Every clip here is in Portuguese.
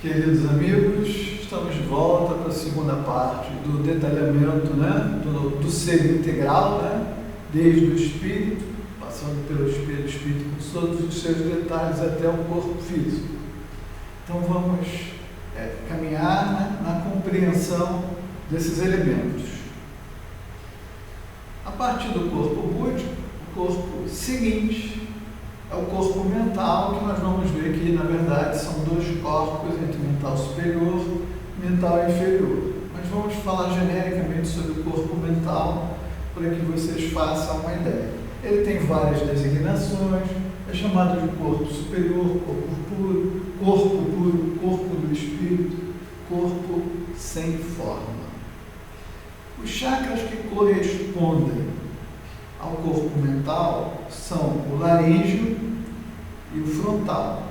Queridos amigos, estamos de volta para a segunda parte do detalhamento, do ser integral, desde o espírito, passando pelo espírito com todos os seus detalhes até o corpo físico. Então vamos caminhar na compreensão desses elementos. A partir do corpo búdico, o corpo seguinte é o corpo mental, que nós vamos ver que, na verdade, são dois corpos, entre mental superior e mental inferior. Mas vamos falar genericamente sobre o corpo mental, para que vocês façam uma ideia. Ele tem várias designações, é chamado de corpo superior, corpo puro, corpo do espírito, corpo sem forma. Os chakras que correspondem ao corpo mental são o laríngeo e o frontal.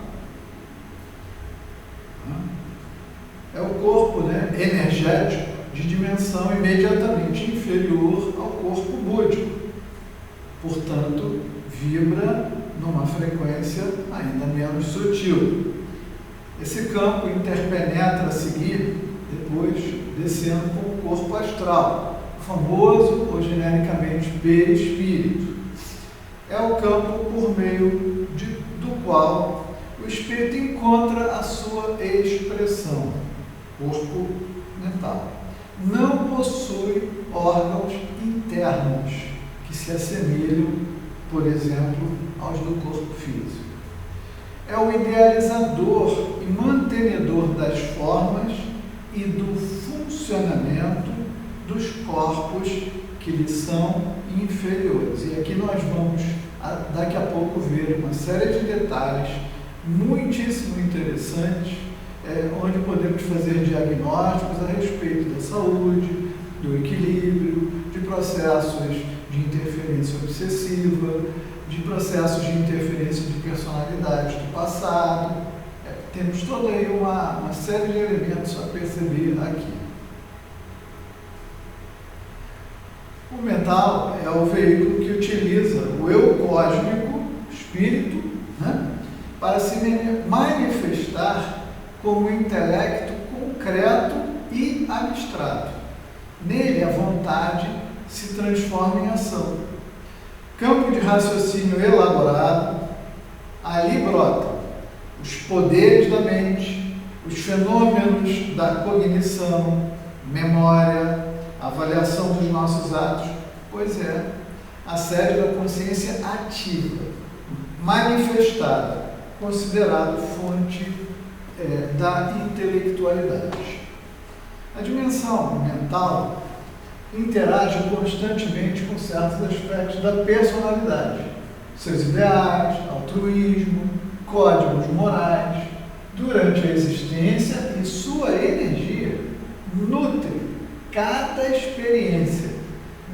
É o corpo energético de dimensão imediatamente inferior ao corpo búdico. Portanto, vibra numa frequência ainda menos sutil. Esse campo interpenetra a seguir, depois descendo com o corpo astral, famoso ou genericamente perispírito. É o campo por meio do qual o espírito encontra a sua expressão, corpo mental. Não possui órgãos internos que se assemelham, por exemplo, aos do corpo físico. É o idealizador e mantenedor das formas e do funcionamento dos corpos que lhe são inferiores. E aqui nós vamos, daqui a pouco, ver uma série de detalhes muitíssimo interessantes, onde podemos fazer diagnósticos a respeito da saúde, do equilíbrio, de processos de interferência obsessiva, de processos de interferência de personalidade do passado. Temos toda aí uma série de elementos a perceber aqui. O mental é o veículo que utiliza o eu cósmico, espírito, para se manifestar como intelecto concreto e abstrato. Nele, a vontade se transforma em ação. Campo de raciocínio elaborado, ali brotam os poderes da mente, os fenômenos da cognição, memória, avaliação dos nossos atos, pois é, a sede da consciência ativa, manifestada, considerado fonte da intelectualidade. A dimensão mental interage constantemente com certos aspectos da personalidade, seus ideais, altruísmo, códigos morais. Durante a existência e sua energia nutre cada experiência,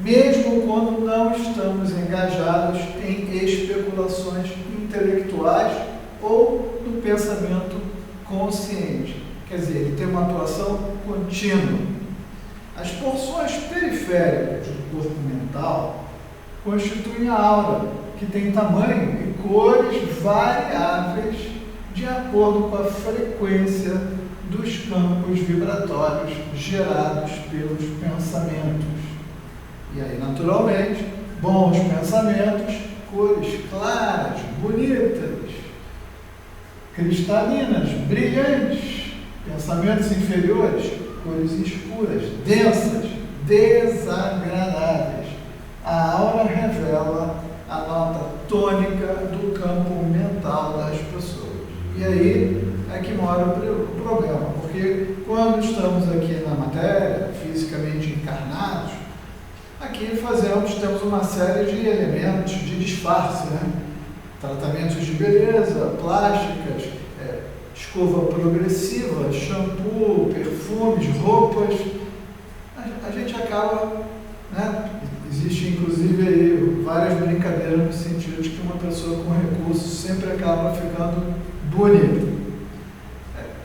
mesmo quando não estamos engajados em especulações intelectuais ou no pensamento consciente. Quer dizer, ele tem uma atuação contínua. As porções periféricas do corpo mental constituem a aura, que tem tamanho e cores variáveis de acordo com a frequência dos campos vibratórios gerados pelos pensamentos. E aí, naturalmente, bons pensamentos, cores claras, bonitas, cristalinas, brilhantes. Pensamentos inferiores, cores escuras, densas, desagradáveis. A aura revela a nota tônica do campo mental das pessoas. E aí é que mora o problema, porque quando estamos aqui na matéria, fisicamente encarnados, aqui temos uma série de elementos de disfarce, tratamentos de beleza, plásticas, escova progressiva, shampoo, perfumes, roupas. A gente acaba, existe inclusive aí várias brincadeiras no sentido de que uma pessoa com recursos sempre acaba ficando bonita.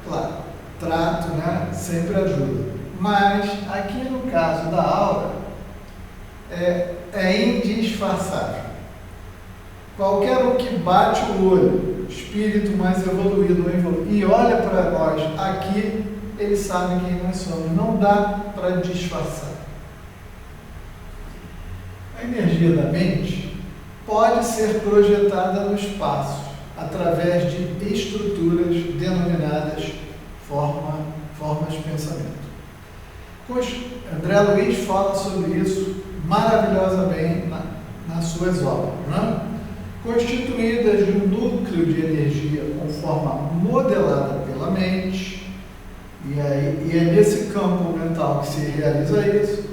Claro, trato, sempre ajuda. Mas aqui no caso da aura, é indisfarçável. Qualquer um que bate o olho, espírito mais evoluído e que olha para nós aqui, ele sabe quem nós somos. Não dá para disfarçar. A energia da mente pode ser projetada no espaço através de estruturas denominadas formas de pensamento. André Luiz fala sobre isso maravilhosamente nas suas obras, né? Constituídas de um núcleo de energia com forma modelada pela mente, e é nesse campo mental que se realiza isso,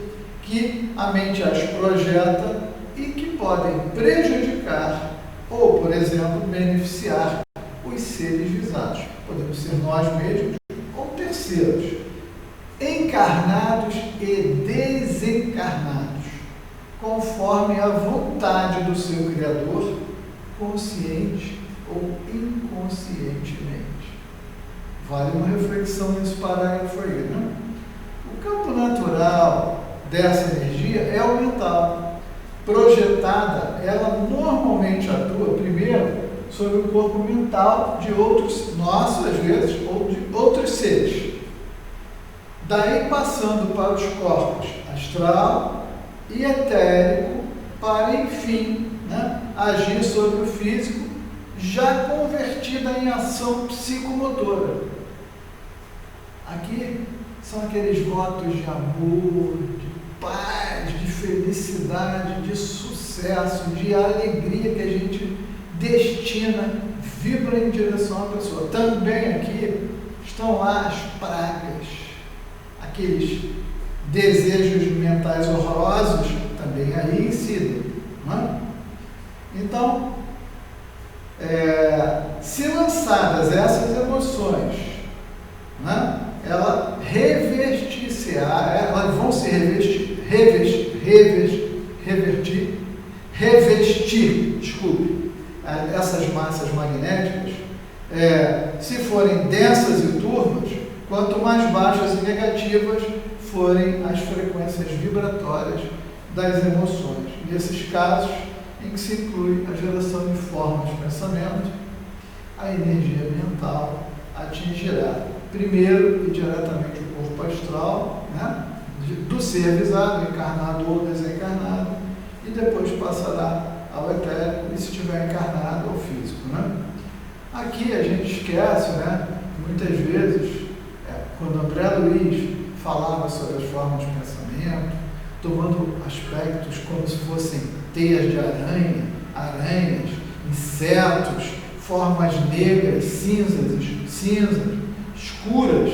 que a mente as projeta e que podem prejudicar ou, por exemplo, beneficiar os seres visados. Podemos ser nós mesmos ou terceiros, encarnados e desencarnados, conforme a vontade do seu Criador, consciente ou inconscientemente. Vale uma reflexão nesse parágrafo aí, né? O campo natural dessa energia é o mental. Projetada, ela normalmente atua primeiro sobre o corpo mental de outros, nossos às vezes, ou de outros seres. Daí passando para os corpos astral e etérico, para enfim, né, agir sobre o físico, já convertida em ação psicomotora. Aqui são aqueles votos de amor, de paz, de felicidade, de sucesso, de alegria que a gente destina, vibra em direção à pessoa. Também aqui estão lá as pragas, aqueles desejos mentais horrorosos, também aí incidem, não é? Então, se lançadas essas emoções, né, elas vão se revestir, desculpe, essas massas magnéticas, se forem densas e turvas, quanto mais baixas e negativas forem as frequências vibratórias das emoções. Nesses casos, em que se inclui a geração de formas de pensamento, a energia mental atingirá primeiro e diretamente o corpo astral, né, do ser visado, encarnado ou desencarnado, e depois passará ao etérico e, se estiver encarnado, ao físico, né? Aqui a gente esquece, né, muitas vezes, quando André Luiz falava sobre as formas de pensamento, tomando aspectos como se fossem teias de aranha, aranhas, insetos, formas negras, cinzas, escuras.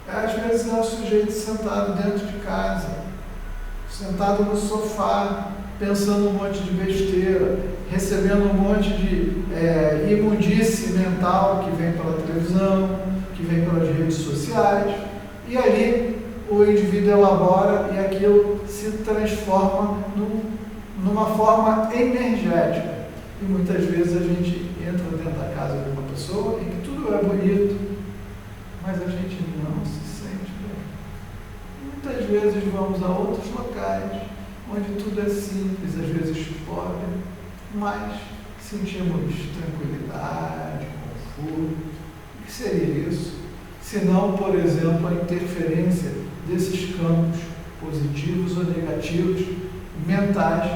Às vezes é o sujeito sentado dentro de casa, sentado no sofá, pensando um monte de besteira, recebendo um monte de imundície mental que vem pela televisão, que vem pelas redes sociais, e ali o indivíduo elabora e aquilo se transforma numa forma energética. E muitas vezes a gente entra dentro da casa de uma pessoa em que tudo é bonito, mas a gente não se sente bem. Muitas vezes vamos a outros locais onde tudo é simples, às vezes pobre, mas sentimos tranquilidade, conforto. O que seria isso? Se não, por exemplo, a interferência desses campos positivos ou negativos mentais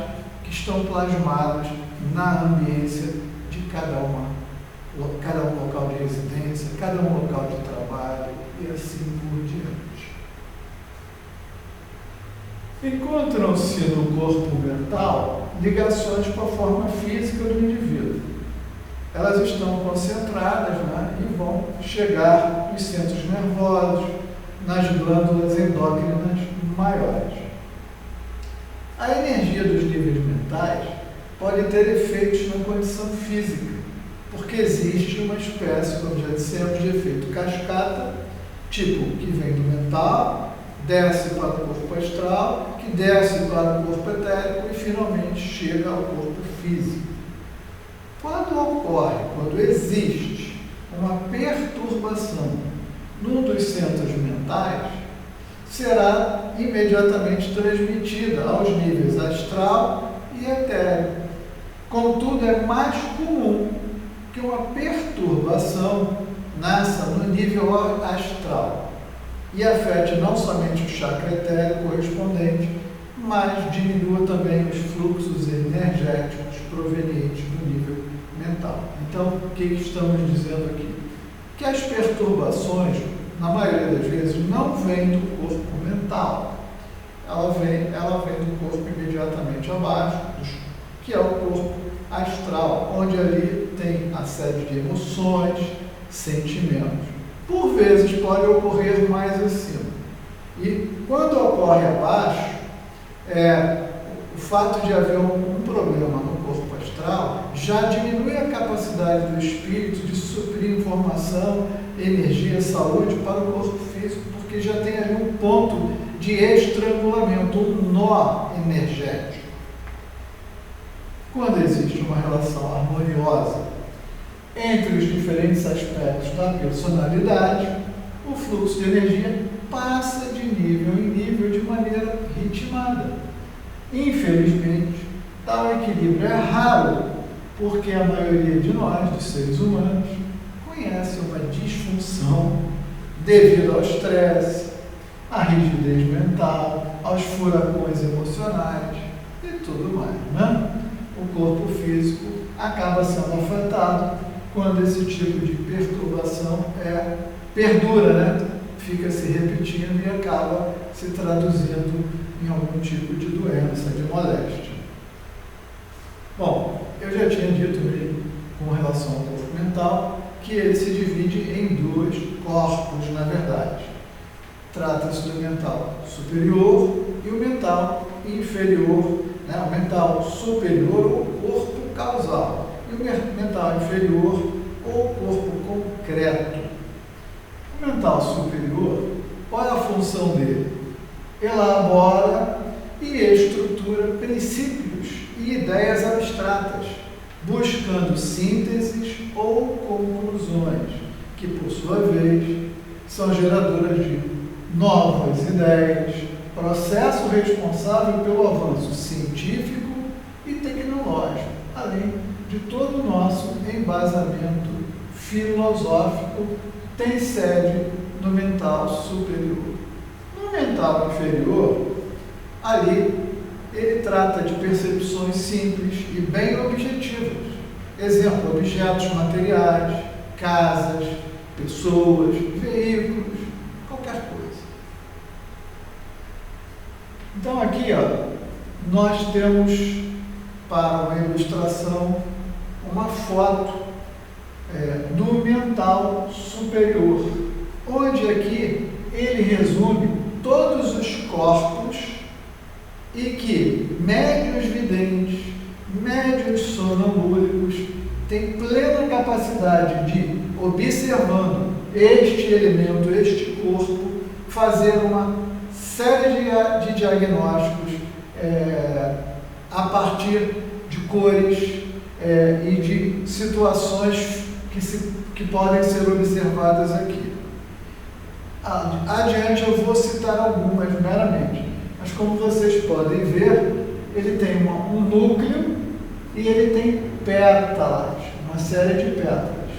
que estão plasmados na ambiência de cada um local de residência, cada um local de trabalho e assim por diante. Encontram-se no corpo mental ligações com a forma física do indivíduo. Elas estão concentradas, né, e vão chegar nos centros nervosos, nas glândulas endócrinas maiores. A energia dos níveis mentais pode ter efeitos na condição física, porque existe uma espécie, como já dissemos, de efeito cascata, tipo que vem do mental, desce para o corpo astral, que desce para o corpo etérico e finalmente chega ao corpo físico. Quando existe uma perturbação num dos centros mentais, será imediatamente transmitida aos níveis astral e etérico. Contudo, é mais comum que uma perturbação nasça no nível astral e afete não somente o chakra etérico correspondente, mas diminua também os fluxos energéticos provenientes do nível mental. Então, o que estamos dizendo aqui? Que as perturbações, na maioria das vezes, não vêm do corpo mental. Ela vem do corpo imediatamente abaixo, que é o corpo astral, onde ali tem a sede de emoções, sentimentos. Por vezes pode ocorrer mais acima. E quando ocorre abaixo, o fato de haver um problema no corpo astral já diminui a capacidade do espírito de suprir informação, energia, saúde para o corpo físico, porque já tem ali um ponto de estrangulamento, um nó energético. Quando existe uma relação harmoniosa entre os diferentes aspectos da personalidade, o fluxo de energia passa de nível em nível de maneira ritmada. Infelizmente, tal equilíbrio é raro, porque a maioria de nós, dos seres humanos, conhece uma disfunção devido ao estresse, à rigidez mental, aos furacões emocionais e tudo mais, né? O corpo físico acaba sendo afetado quando esse tipo de perturbação perdura, né? Fica se repetindo e acaba se traduzindo em algum tipo de doença, de moléstia. Bom, eu já tinha dito com relação ao corpo mental que ele se divide em dois corpos, na verdade. Trata-se do mental superior e o mental inferior, né? O mental superior, o corpo causal, e o mental inferior, ou corpo concreto. O mental superior, qual é a função dele? Elabora e estrutura princípios e ideias abstratas, buscando sínteses ou conclusões, que por sua vez são geradoras de novas ideias, processo responsável pelo avanço científico e tecnológico, além de todo o nosso embasamento filosófico, tem sede no mental superior. No mental inferior, ali, ele trata de percepções simples e bem objetivas. Exemplo, objetos materiais, casas, pessoas, veículos, qualquer coisa. Então aqui, nós temos, para uma ilustração, uma foto do mental superior, onde aqui ele resume todos os corpos e que médiuns videntes, médiuns sonambúlicos têm plena capacidade de, observando este elemento, este corpo, fazer uma série de diagnósticos a partir de cores e de situações que podem ser observadas aqui. Adiante eu vou citar algumas meramente, mas como vocês podem ver, ele tem um núcleo e ele tem pétalas, uma série de pétalas.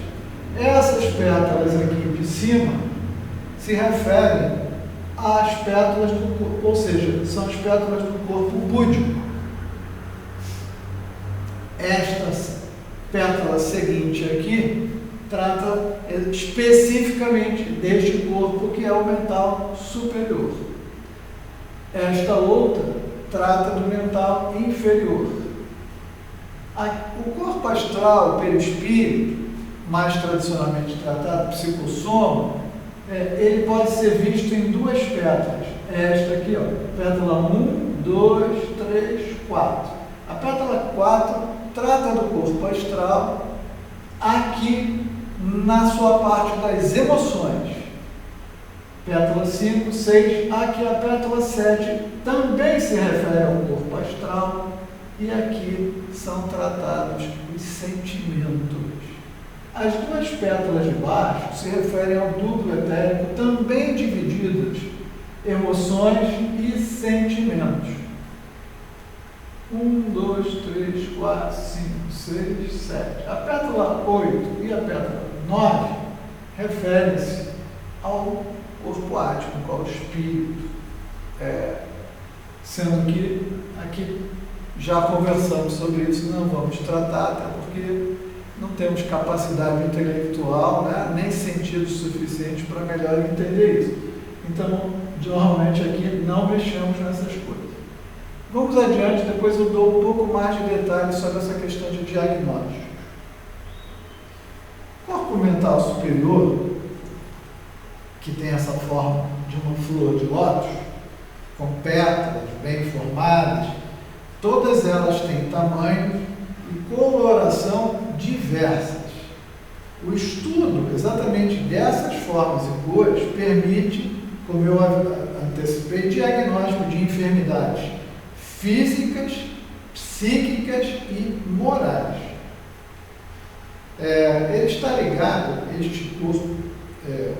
Essas pétalas aqui de cima se referem às pétalas do corpo, ou seja, são as pétalas do corpo búdico. Esta pétala seguinte aqui trata especificamente deste corpo que é o mental superior. Esta outra trata do mental inferior. O corpo astral, o perispírito, mais tradicionalmente tratado, psicossoma, ele pode ser visto em duas pétalas. Esta aqui, pétala 1, 2, 3, 4. A pétala 4 trata do corpo astral, aqui na sua parte das emoções. Pétala 5, 6, aqui a pétala 7 também se refere ao corpo astral, e aqui são tratados os sentimentos. As duas pétalas de baixo se referem ao duplo etérico, também divididas, emoções e sentimentos. 1, 2, 3, 4, 5, 6, 7. A pétala 8 e a pétala 9 referem-se ao corpo ático, ao espírito. Sendo que aqui já conversamos sobre isso, não vamos tratar, até porque não temos capacidade intelectual, né, nem sentido suficiente para melhor entender isso. Então, normalmente aqui não mexemos nessas coisas. Vamos adiante, depois eu dou um pouco mais de detalhes sobre essa questão de diagnóstico. O corpo mental superior, que tem essa forma de uma flor de lótus, com pétalas bem formadas, todas elas têm tamanho e coloração diversas. O estudo exatamente dessas formas e cores permite, como eu antecipei, diagnóstico de enfermidades físicas, psíquicas e morais. Ele está ligado, este corpo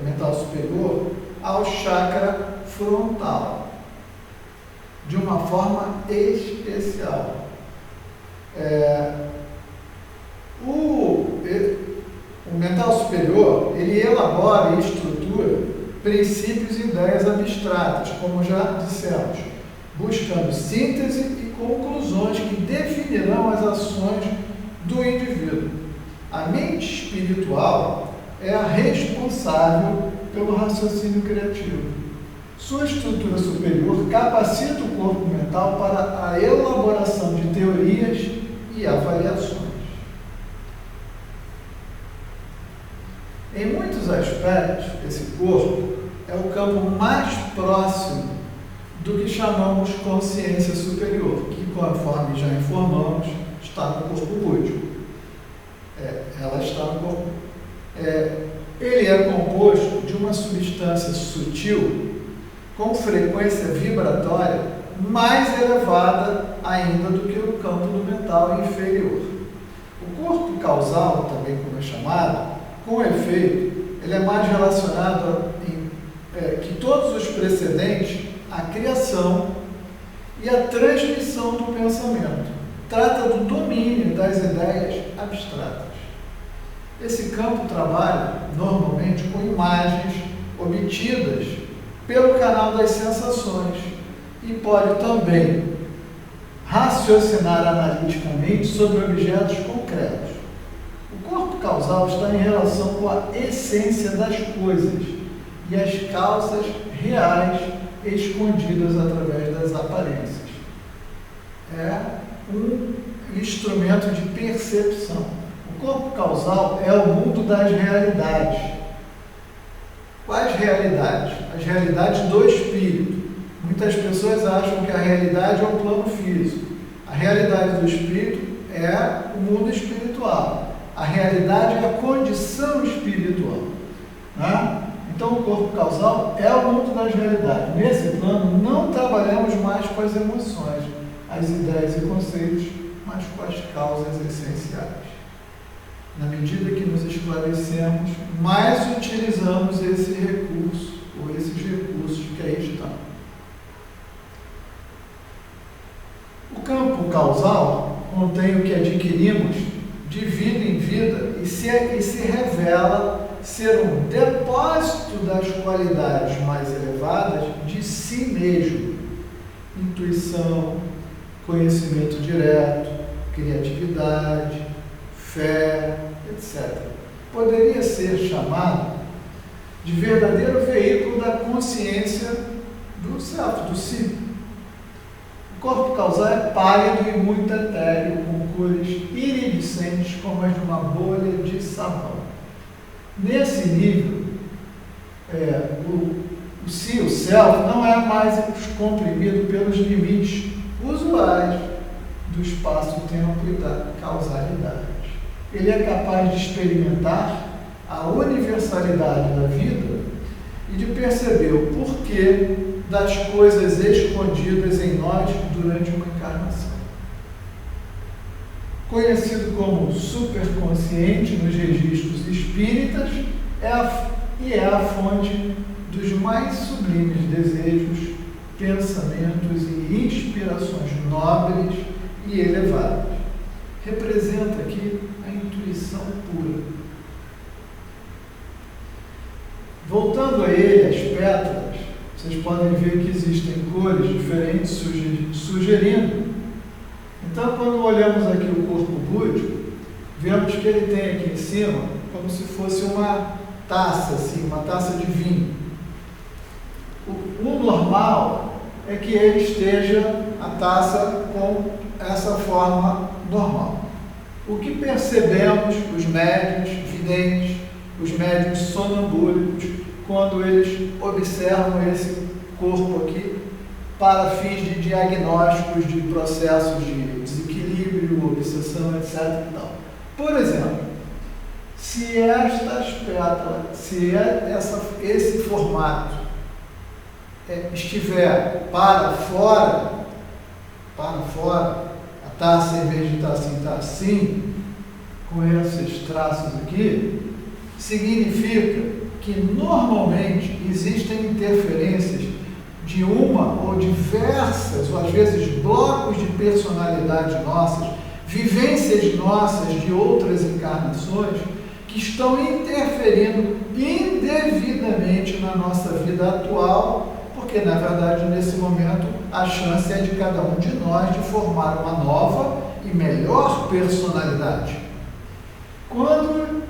mental superior, ao chakra frontal, de uma forma especial. O mental superior, ele elabora e estrutura princípios e ideias abstratas, como já dissemos, buscando síntese e conclusões que definirão as ações do indivíduo. A mente espiritual é a responsável pelo raciocínio criativo. Sua estrutura superior capacita o corpo mental para a elaboração de teorias e avaliações. Em muitos aspectos, esse corpo é o campo mais próximo do que chamamos consciência superior, que, conforme já informamos, está no corpo búdico. Ela está no corpo. Ele é composto de uma substância sutil com frequência vibratória mais elevada ainda do que o campo do mental inferior. O corpo causal, também como é chamado, com efeito, ele é mais relacionado que todos os precedentes à criação e à transmissão do pensamento. Trata do domínio das ideias abstratas. Esse campo trabalha normalmente com imagens obtidas pelo canal das sensações e pode também raciocinar analiticamente sobre objetos concretos. O corpo causal está em relação com a essência das coisas e as causas reais escondidas através das aparências. É um instrumento de percepção. O corpo causal é o mundo das realidades. Quais realidades? As realidades do espírito. Muitas pessoas acham que a realidade é o plano físico. A realidade do espírito é o mundo espiritual. A realidade é a condição espiritual. Né? Então, o corpo causal é o mundo das realidades. Nesse plano, não trabalhamos mais com as emoções, as ideias e conceitos, mas com as causas essenciais. Na medida que nos esclarecemos, mais utilizamos esse recurso, ou esses recursos que aí estão. O campo causal contém o que adquirimos de vida em vida e se revela ser um depósito das qualidades mais elevadas de si mesmo. Intuição, conhecimento direto, criatividade, fé, etc. Poderia ser chamado de verdadeiro veículo da consciência do self, do si. O corpo causal é pálido e muito etéreo, com cores iridescentes como as de uma bolha de sabão. Nesse nível, o si, o self, não é mais comprimido pelos limites usuais do espaço-tempo e da causalidade. Ele é capaz de experimentar a universalidade da vida e de perceber o porquê das coisas escondidas em nós durante uma encarnação. Conhecido como superconsciente nos registros espíritas, é a fonte dos mais sublimes desejos, pensamentos e inspirações nobres e elevadas. Representa aqui a intuição pura. Voltando a ele, as pétalas, vocês podem ver que existem cores diferentes sugerindo. Então, quando olhamos aqui o corpo búdico, vemos que ele tem aqui em cima como se fosse uma taça, assim, uma taça de vinho. O normal é que ele esteja, a taça, com essa forma normal. O que percebemos, os médiuns videntes, os médiuns sonambúlicos, quando eles observam esse corpo aqui para fins de diagnósticos de processos de desequilíbrio, obsessão, etc. Então, por exemplo, se estas pétalas, se esse formato estiver para fora, a taça, em vez de estar assim, está assim, com esses traços aqui, significa que normalmente existem interferências de uma ou diversas, ou às vezes blocos de personalidade nossas, vivências nossas de outras encarnações, que estão interferindo indevidamente na nossa vida atual, porque na verdade nesse momento a chance é de cada um de nós de formar uma nova e melhor personalidade. Quando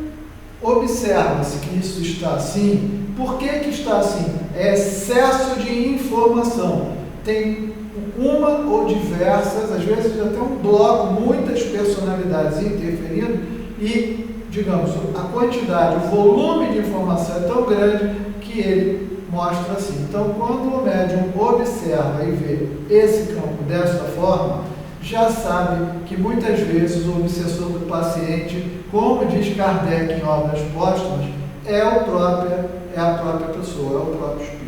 observa-se que isso está assim, por que está assim? É excesso de informação. Tem uma ou diversas, às vezes até um bloco, muitas personalidades interferindo e, digamos, a quantidade, o volume de informação é tão grande que ele mostra assim. Então, quando o médium observa e vê esse campo desta forma, já sabe que muitas vezes o obsessor do paciente, como diz Kardec em Obras Póstumas, é a própria pessoa, é o próprio espírito.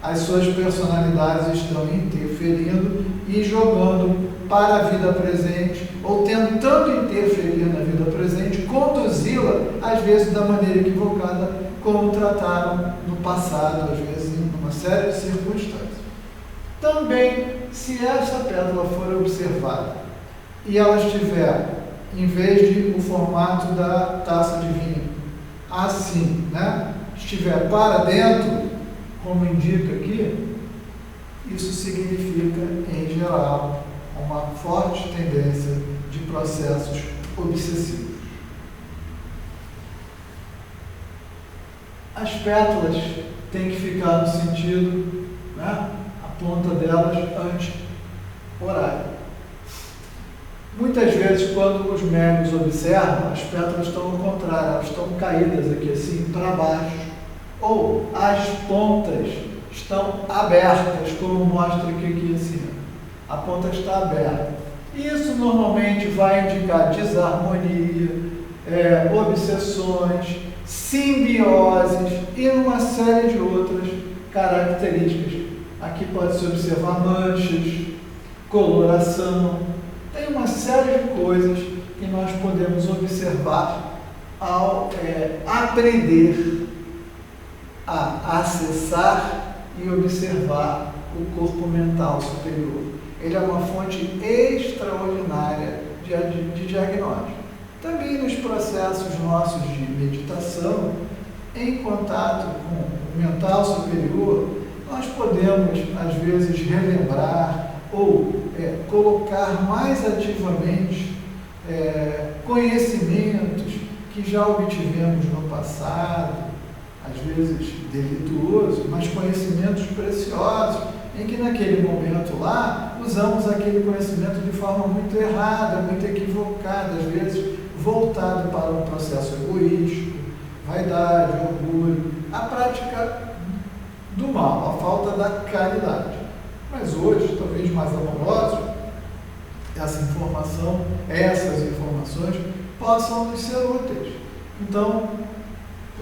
As suas personalidades estão interferindo e jogando para a vida presente, ou tentando interferir na vida presente, conduzi-la, às vezes, da maneira equivocada, como trataram no passado, às vezes, em uma série de circunstâncias. Também, se essa pétala for observada e ela estiver, em vez de o formato da taça de vinho, assim, né? Estiver para dentro, como indica aqui, isso significa, em geral, uma forte tendência de processos obsessivos. As pétalas têm que ficar no sentido, né? A ponta delas anti-horário. Muitas vezes, quando os médiuns observam, as pétalas estão ao contrário, elas estão caídas aqui assim para baixo, ou as pontas estão abertas, como mostra aqui assim. A ponta está aberta. Isso normalmente vai indicar desarmonia, obsessões, simbioses e uma série de outras características. Aqui pode-se observar manchas, coloração. Tem uma série de coisas que nós podemos observar ao aprender a acessar e observar o corpo mental superior. Ele é uma fonte extraordinária de diagnóstico. Também nos processos nossos de meditação, em contato com o mental superior, nós podemos, às vezes, relembrar ou colocar mais ativamente conhecimentos que já obtivemos no passado, às vezes delituoso, mas conhecimentos preciosos, em que naquele momento lá, usamos aquele conhecimento de forma muito errada, muito equivocada, às vezes voltado para um processo egoístico, vaidade, orgulho, a prática do mal, a falta da caridade. Mas hoje, talvez mais amoroso, essas informações possam nos ser úteis. Então,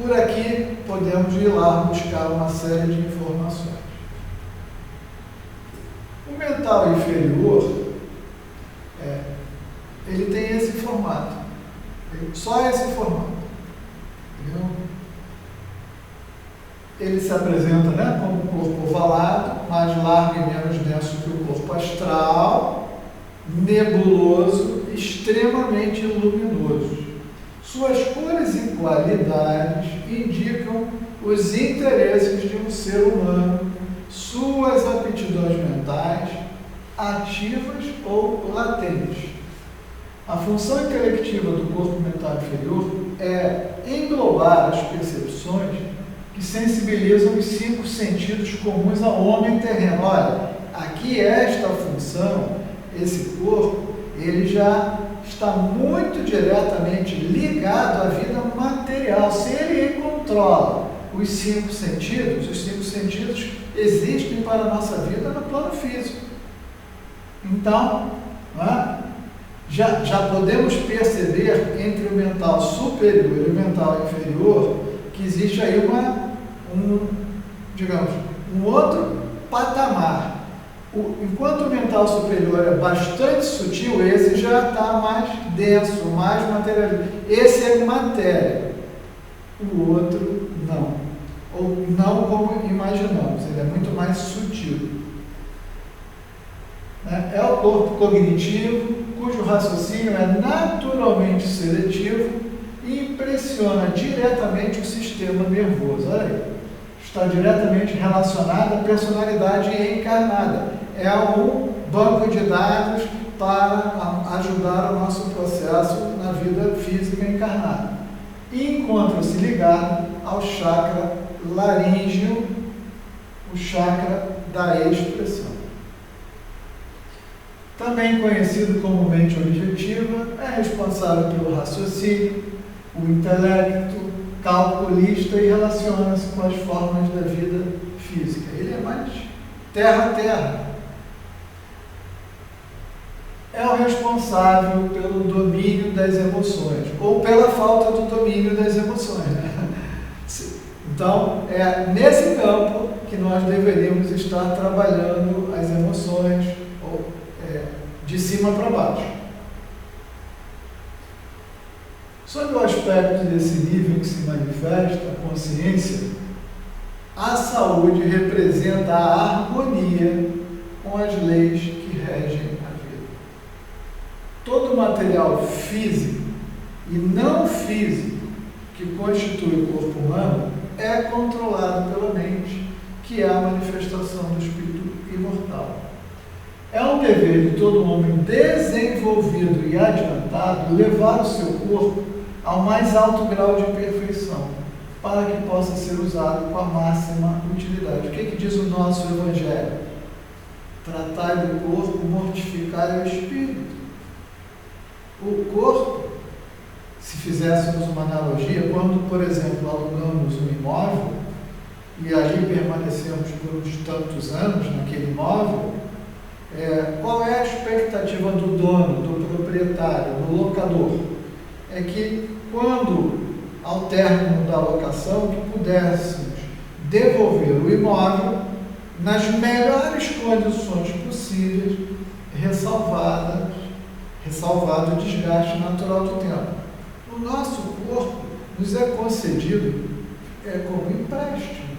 por aqui, podemos ir lá buscar uma série de informações. O mental inferior, ele tem esse formato, só esse formato. Entendeu? Ele se apresenta, né, como um corpo ovalado, mais largo e menos denso que o corpo astral, nebuloso, extremamente luminoso. Suas cores e qualidades indicam o os interesses de um ser humano, suas aptidões mentais, ativas ou latentes. A função intelectiva do corpo mental inferior é englobar as percepções que sensibilizam os 5 sentidos comuns ao homem terreno. Olha, aqui esta função, esse corpo, ele já está muito diretamente ligado à vida material. Se ele controla os 5 sentidos existem para a nossa vida no plano físico. Então, já podemos perceber entre o mental superior e o mental inferior que existe aí um outro patamar. Enquanto o mental superior é bastante sutil, esse já está mais denso, mais material. Esse é matéria, o outro não. Ou não como imaginamos, ele é muito mais sutil. É o corpo cognitivo, cujo raciocínio é naturalmente seletivo e impressiona diretamente o sistema nervoso. Olha aí, está diretamente relacionado à personalidade encarnada. É um banco de dados para ajudar o nosso processo na vida física encarnada. E encontra-se ligado ao chakra laríngeo, o chakra da expressão. Também conhecido como mente objetiva, é responsável pelo raciocínio, o intelecto, calculista e relaciona-se com as formas da vida física. Ele é mais terra-terra. É o responsável pelo domínio das emoções, ou pela falta do domínio das emoções. Então, é nesse campo que nós deveríamos estar trabalhando as emoções, de cima para baixo. Sob o aspecto desse nível que se manifesta, a consciência, a saúde representa a harmonia com as leis que regem a vida. Todo o material físico e não físico que constitui o corpo humano é controlado pela mente, que é a manifestação do espírito imortal. É um dever de todo homem desenvolvido e adiantado levar o seu corpo ao mais alto grau de perfeição, para que possa ser usado com a máxima utilidade. O que diz o nosso Evangelho? Tratai do corpo, mortificai o espírito. O corpo, se fizéssemos uma analogia, quando, por exemplo, alugamos um imóvel e ali permanecemos por uns tantos anos naquele imóvel, qual é a expectativa do dono, do proprietário, do locador? É que quando, ao término da locação, que pudéssemos devolver o imóvel nas melhores condições possíveis, ressalvado o desgaste natural do tempo. O nosso corpo nos é concedido como empréstimo.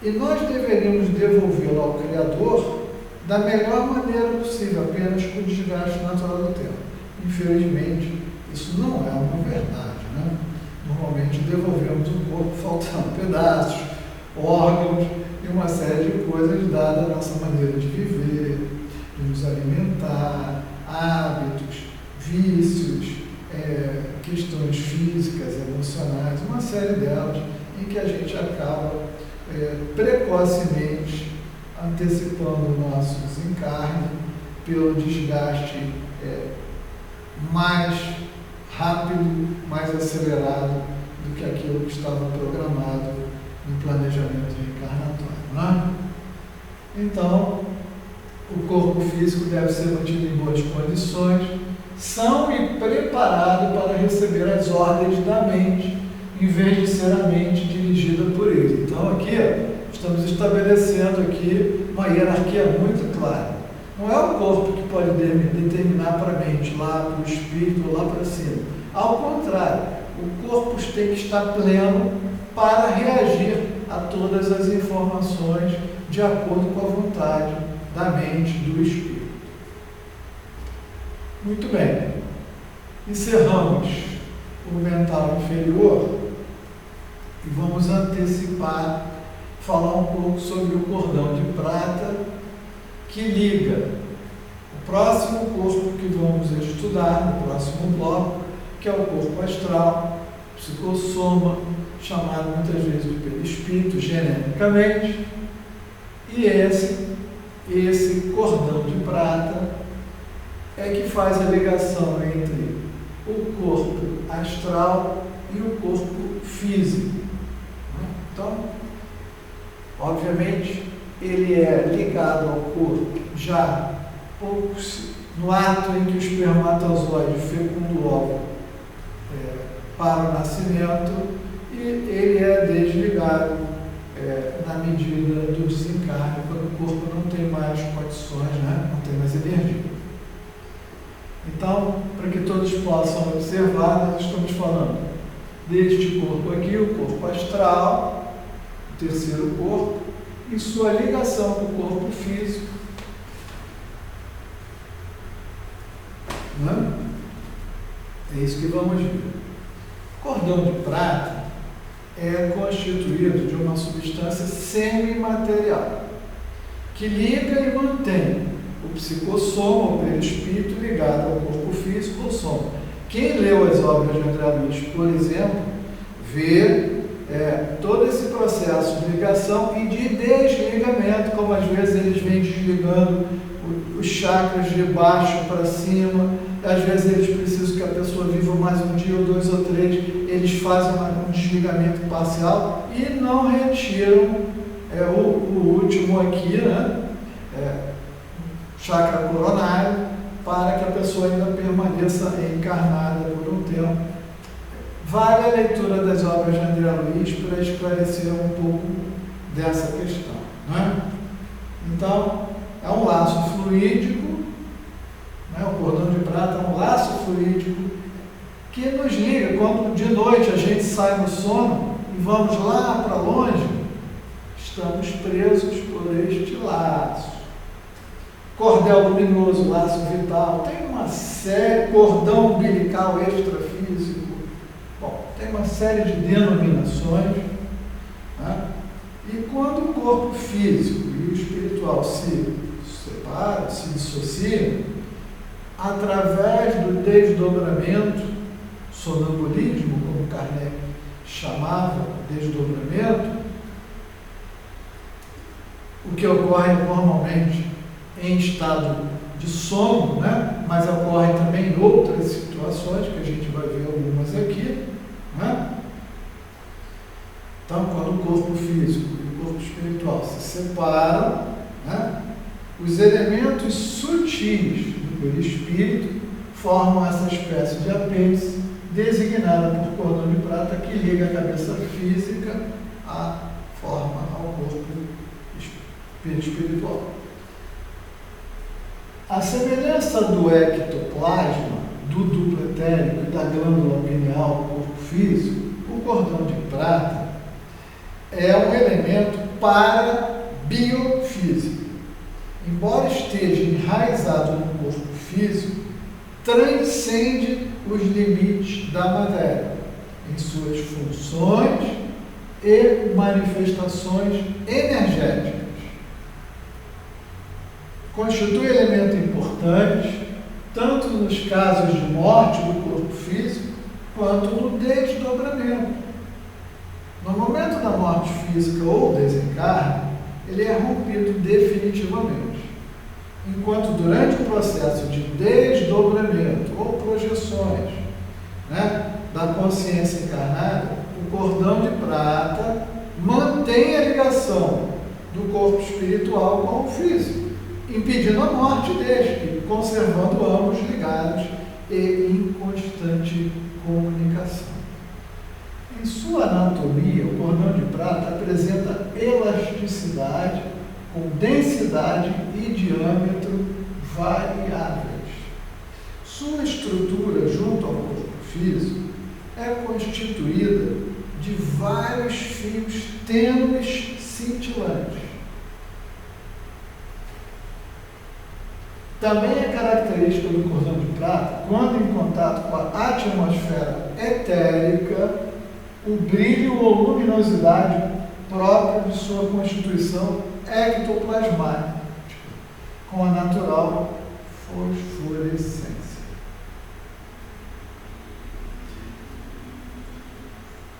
E nós deveríamos devolvê-lo ao Criador da melhor maneira possível, apenas com o desgaste natural do tempo. Infelizmente, isso não é uma verdade, né? Normalmente devolvemos o corpo faltando pedaços, órgãos e uma série de coisas dada a nossa maneira de viver, de nos alimentar, hábitos, vícios, questões físicas, emocionais, uma série delas, em que a gente acaba precocemente antecipando o nosso desencarne pelo desgaste mais rápido, mais acelerado do que aquilo que estava programado no planejamento reencarnatório, não é? Então, o corpo físico deve ser mantido em boas condições, são e preparado para receber as ordens da mente, em vez de ser a mente dirigida por ele. Então, aqui, estamos estabelecendo aqui uma hierarquia muito clara. Não é o corpo que pode determinar para a mente, lá para o espírito, lá para cima. Ao contrário, o corpo tem que estar pleno para reagir a todas as informações de acordo com a vontade da mente, do espírito. Muito bem. Encerramos o mental inferior e vamos antecipar, falar um pouco sobre o cordão de prata que liga o próximo corpo que vamos estudar, no próximo bloco, que é o corpo astral, psicossoma, chamado muitas vezes de perispírito, genericamente, e esse cordão de prata é que faz a ligação entre o corpo astral e o corpo físico. Então, obviamente, ele é ligado ao corpo já no ato em que o espermatozoide fecunda o óvulo para o nascimento, e ele é desligado na medida do desencarne, quando o corpo não tem mais condições, não tem mais energia. Então, para que todos possam observar, nós estamos falando deste corpo aqui, o corpo astral, o terceiro corpo, e sua ligação com o corpo físico. É isso que vamos ver. O cordão de prata é constituído de uma substância semimaterial que liga e mantém o psicossoma, o perispírito, ligado ao corpo físico ou soma. Quem leu as obras de André Luiz, por exemplo, vê todo esse processo de ligação e de desligamento, como às vezes eles vêm desligando os chakras de baixo para cima. Às vezes eles precisam que a pessoa viva mais um dia, ou 2 ou 3, eles fazem um desligamento parcial e não retiram o último aqui, chakra coronário, para que a pessoa ainda permaneça encarnada por um tempo. Vale a leitura das obras de André Luiz para esclarecer um pouco dessa questão. Então, é um laço fluídico, o cordão de prata é um laço fluídico que nos liga. Quando de noite a gente sai no sono e vamos lá para longe, estamos presos por este laço. Cordel luminoso, laço vital, tem uma série, cordão umbilical extrafísico, tem uma série de denominações. E quando o corpo físico e o espiritual se separam, se dissociam, através do desdobramento, sonambulismo, como Kardec chamava desdobramento, o que ocorre normalmente em estado de sono, mas ocorre também em outras situações, que a gente vai ver algumas aqui. Então, quando o corpo físico e o corpo espiritual se separam, os elementos sutis do perispírito formam essa espécie de apêndice designada por cordão de prata, que liga a cabeça física à forma, ao corpo perispiritual. A semelhança do ectoplasma, do duplo etérico e da glândula pineal do corpo físico, o cordão de prata é um elemento parabiofísico. Embora esteja enraizado no corpo físico, transcende os limites da matéria em suas funções e manifestações energéticas. Constitui elemento importante tanto nos casos de morte do corpo físico quanto no desdobramento. No momento da morte física ou desencarne, ele é rompido definitivamente, enquanto durante o processo de desdobramento ou projeções da consciência encarnada, o cordão de prata mantém a ligação do corpo espiritual com o físico, impedindo a morte deste, conservando ambos ligados e em constante comunicação. Em sua anatomia, o cordão de prata apresenta elasticidade com densidade e diâmetro variáveis. Sua estrutura junto ao corpo físico é constituída de vários fios tênues cintilantes. Também é característica do cordão de prata, quando em contato com a atmosfera etérica, o brilho ou luminosidade próprio de sua constituição ectoplasmática, com a natural fosforescência.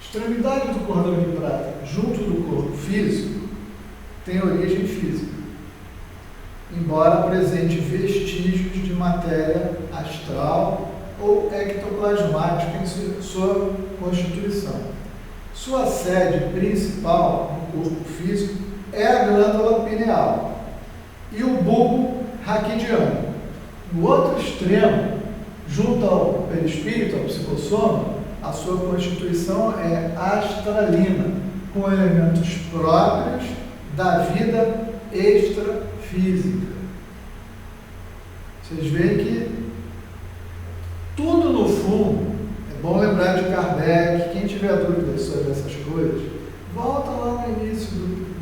Extremidade do cordão de prata, junto do corpo físico, tem origem física, embora apresente vestígios de matéria astral ou ectoplasmática em sua constituição. Sua sede principal no corpo físico é a glândula pineal e o bulbo raquidiano. No outro extremo, junto ao perispírito, ao psicossoma, a sua constituição é astralina, com elementos próprios da vida extrafísica. Vocês veem que tudo no fundo, é bom lembrar de Kardec, quem tiver dúvidas sobre essas coisas, volta lá no início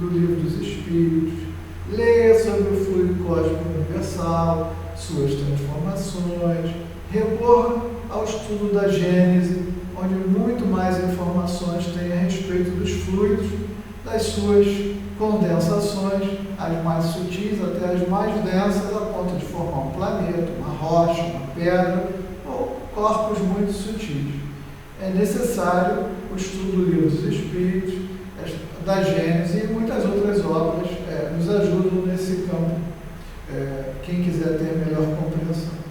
do Livro dos Espíritos, leia sobre o fluido cósmico universal, suas transformações, recorra ao estudo da Gênese, onde muito mais informações tem a respeito dos fluidos, das suas condensações, as mais sutis até as mais densas, a ponto de formar um planeta, uma rocha, uma pedra, ou corpos muito sutis. É necessário o estudo do Livro dos Espíritos, da Gênese e muitas outras obras nos ajudam nesse campo, quem quiser ter melhor compreensão.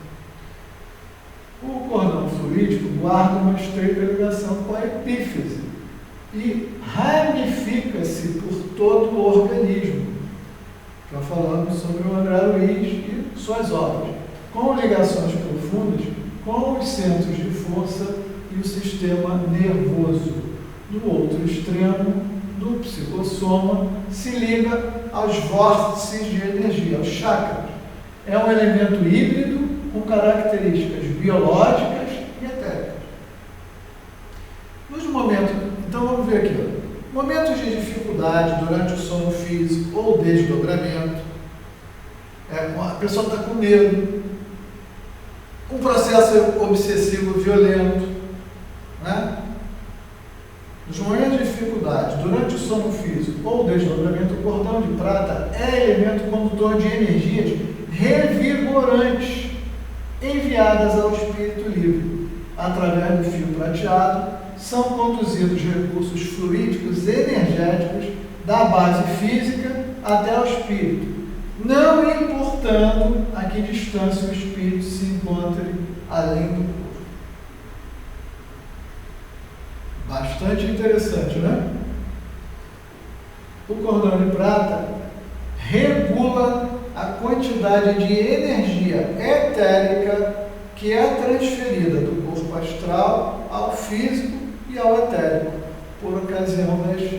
O cordão fluídico guarda uma estreita ligação com a epífise e ramifica-se por todo o organismo. Já falamos sobre o André Luiz e suas obras, com ligações profundas com os centros de força e o sistema nervoso. No outro extremo do psicossoma se liga aos vórtices de energia, aos chakras. É um elemento híbrido com características biológicas e etéricas. Nos momentos, então vamos ver aqui, momentos de dificuldade durante o sono físico ou desdobramento, a pessoa está com medo, um processo obsessivo violento, né? Nos momentos de dificuldade durante o sono físico ou desdobramento, o cordão de prata é elemento condutor de energias revigorantes enviadas ao espírito livre. Através do fio prateado, são conduzidos recursos fluídicos energéticos da base física até o espírito, não importando a que distância o espírito se encontre além do corpo. Bastante interessante, né? O cordão de prata regula a quantidade de energia etérica que é transferida do corpo astral ao físico e ao etérico, por ocasião das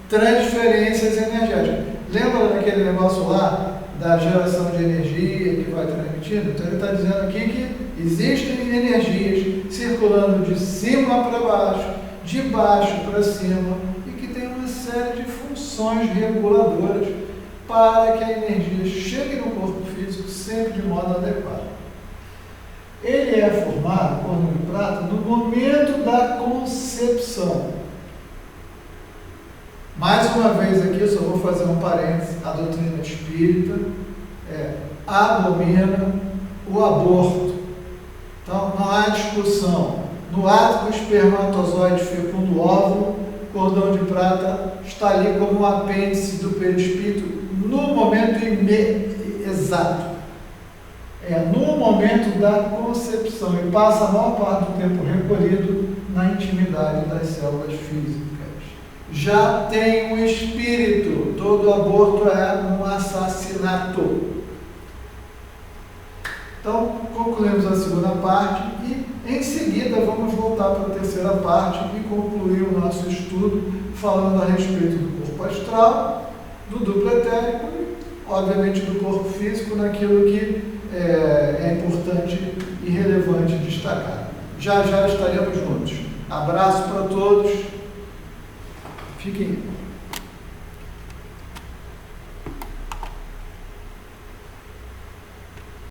transferências energéticas. Lembra daquele negócio lá da geração de energia que vai transmitindo? Então ele está dizendo aqui que existem energias circulando de cima para baixo, de baixo para cima, e que tem uma série de funções reguladoras para que a energia chegue no corpo físico sempre de modo adequado. Ele é formado, cordão de prata, no momento da concepção. Mais uma vez aqui, eu só vou fazer um parênteses, a doutrina espírita abomina o aborto. Então, não há discussão. No ato do espermatozoide fecunda o óvulo, o cordão de prata está ali como um apêndice do perispírito no momento exato. No momento da concepção, e passa a maior parte do tempo recolhido na intimidade das células físicas. Já tem um espírito, todo aborto é um assassinato. Então, concluímos a segunda parte e, em seguida, vamos voltar para a terceira parte e concluir o nosso estudo falando a respeito do corpo astral, do duplo etérico e, obviamente, do corpo físico, naquilo que é importante e relevante destacar. Já estaremos juntos. Abraço para todos. Fiquem